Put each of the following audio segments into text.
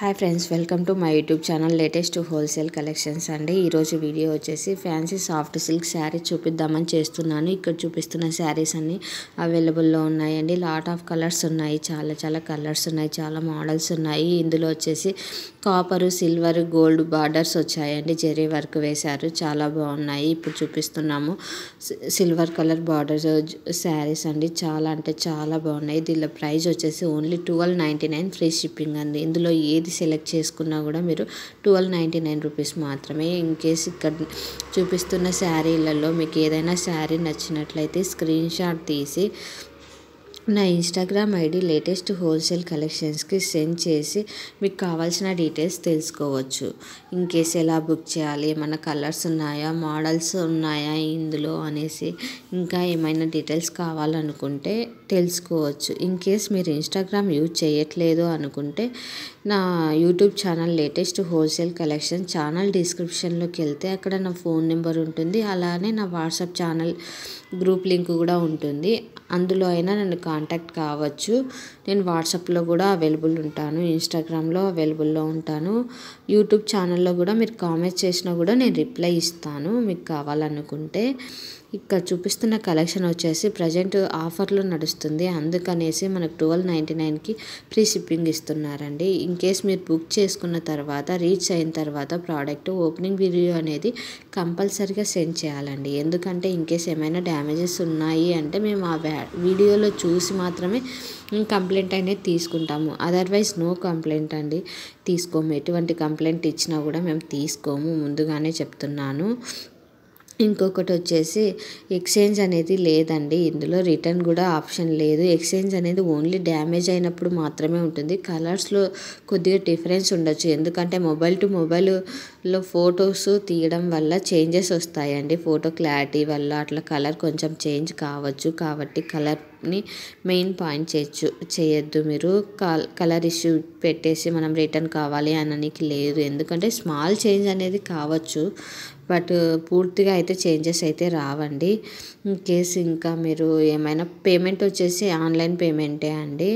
Hi friends, welcome to my YouTube channel latest wholesale collections అండి. ఈరోజు video వచ్చేసి fancy soft silk sari చూపిద్దామని చేస్తున్నాను. ఇక్కడ చూపిస్తున్న శారీస్ అన్నీ అవైలబుల్లో ఉన్నాయండి. లాట్ ఆఫ్ కలర్స్ ఉన్నాయి, చాలా కలర్స్ ఉన్నాయి, చాలా మోడల్స్ ఉన్నాయి. ఇందులో వచ్చేసి కాపరు, సిల్వర్, గోల్డ్ బార్డర్స్ వచ్చాయండి. జెరీ వర్క్ వేశారు, చాలా బాగున్నాయి. ఇప్పుడు చూపిస్తున్నాము సిల్వర్ కలర్ బార్డర్స్ శారీస్ అండి. చాలా అంటే చాలా బాగున్నాయి. దీనిలో ప్రైస్ వచ్చేసి ఓన్లీ 1299 ఫ్రీ షిప్పింగ్ అండి. ఇందులో ఏది సెలెక్ట్ చేసుకున్నా కూడా మీరు 1299 రూపీస్ మాత్రమే. ఇన్ కేస్ ఇక్కడ చూపిస్తున్న శారీలలో మీకు ఏదైనా శారీ నచ్చినట్లయితే స్క్రీన్ షాట్ తీసి నా ఇన్స్టాగ్రామ్ ఐడి లేటెస్ట్ హోల్సేల్ కలెక్షన్స్కి సెండ్ చేసి మీకు కావాల్సిన డీటెయిల్స్ తెలుసుకోవచ్చు. ఇన్ కేస్ ఎలా బుక్ చేయాలి, ఏమైనా కలర్స్ ఉన్నాయా, మోడల్స్ ఉన్నాయా ఇందులో అనేసి ఇంకా ఏమైనా డీటెయిల్స్ కావాలనుకుంటే తెలుసుకోవచ్చు. ఇన్ కేస్ మీరు ఇన్స్టాగ్రామ్ యూజ్ చేయట్లేదు అనుకుంటే నా YouTube channel latest wholesale collection channel డిస్క్రిప్షన్లోకి వెళ్తే అక్కడ నా ఫోన్ నెంబర్ ఉంటుంది. అలానే నా వాట్సాప్ ఛానల్ గ్రూప్ లింక్ కూడా ఉంటుంది. అందులో అయినా నన్ను కాంటాక్ట్ కావచ్చు. నేను వాట్సాప్లో కూడా అవైలబుల్ ఉంటాను, ఇన్స్టాగ్రామ్లో అవైలబుల్లో ఉంటాను. యూట్యూబ్ ఛానల్లో కూడా మీరు కామెంట్ చేసినా కూడా నేను రిప్లై ఇస్తాను మీకు కావాలనుకుంటే. ఇక్కడ చూపిస్తున్న కలెక్షన్ వచ్చేసి ప్రజెంట్ ఆఫర్లో నడుస్తుంది, అందుకనేసి మనకు 1299కి ఫ్రీ షిప్పింగ్ ఇస్తున్నారండి. ఇన్ కేస్ మీరు బుక్ చేసుకున్న తర్వాత రీచ్ అయిన తర్వాత ప్రోడక్ట్ ఓపెనింగ్ వీడియో అనేది కంపల్సరీగా సెండ్ చేయాలండి. ఎందుకంటే ఇన్ కేస్ ఏమైనా డ్యామేజెస్ ఉన్నాయి అంటే మేము ఆ వీడియోలో చూసి మాత్రమే కంప్లైంట్ అనేది తీసుకుంటాము. అదర్వైజ్ నో కంప్లైంట్ అండి, తీసుకోము. ఎటువంటి కంప్లైంట్ ఇచ్చినా కూడా మేము తీసుకోము, ముందుగానే చెప్తున్నాను. ఇంకొకటి వచ్చేసి ఎక్స్చేంజ్ అనేది లేదండి. ఇందులో రిటర్న్ కూడా ఆప్షన్ లేదు. ఎక్స్చేంజ్ అనేది ఓన్లీ డ్యామేజ్ అయినప్పుడు మాత్రమే ఉంటుంది. కలర్స్లో కొద్దిగా డిఫరెన్స్ ఉండొచ్చు, ఎందుకంటే మొబైల్ టు మొబైల్లో ఫొటోస్ తీయడం వల్ల చేంజెస్ వస్తాయండి. ఫోటో క్లారిటీ వల్ల అట్లా కలర్ కొంచెం చేంజ్ కావచ్చు. కాబట్టి కలర్ని మెయిన్ పాయింట్ చేయొద్దు. మీరు కలర్ ఇష్యూ పెట్టేసి మనం రిటర్న్ కావాలి అనడానికి లేదు. ఎందుకంటే స్మాల్ చేంజ్ అనేది కావచ్చు, బట్ పూర్తిగా అయితే చేంజెస్ అయితే రావండి. ఇన్ కేస్ ఇంకా మీరు ఏమైనా పేమెంట్ వచ్చేసి ఆన్లైన్ పేమెంటే అండి.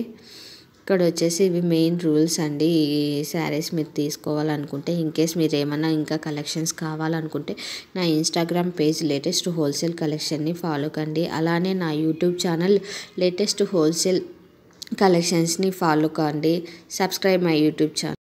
ఇక్కడ వచ్చేసి ఇవి మెయిన్ రూల్స్ అండి. ఈ శారీస్ మీరు తీసుకోవాలనుకుంటే, ఇన్ కేస్ మీరు ఏమైనా ఇంకా కలెక్షన్స్ కావాలనుకుంటే నా ఇన్స్టాగ్రామ్ పేజ్ లేటెస్ట్ హోల్సేల్ కలెక్షన్ని ఫాలో కండి. అలానే నా యూట్యూబ్ ఛానల్ లేటెస్ట్ హోల్సేల్ కలెక్షన్స్ని ఫాలో కండి. Subscribe my YouTube channel.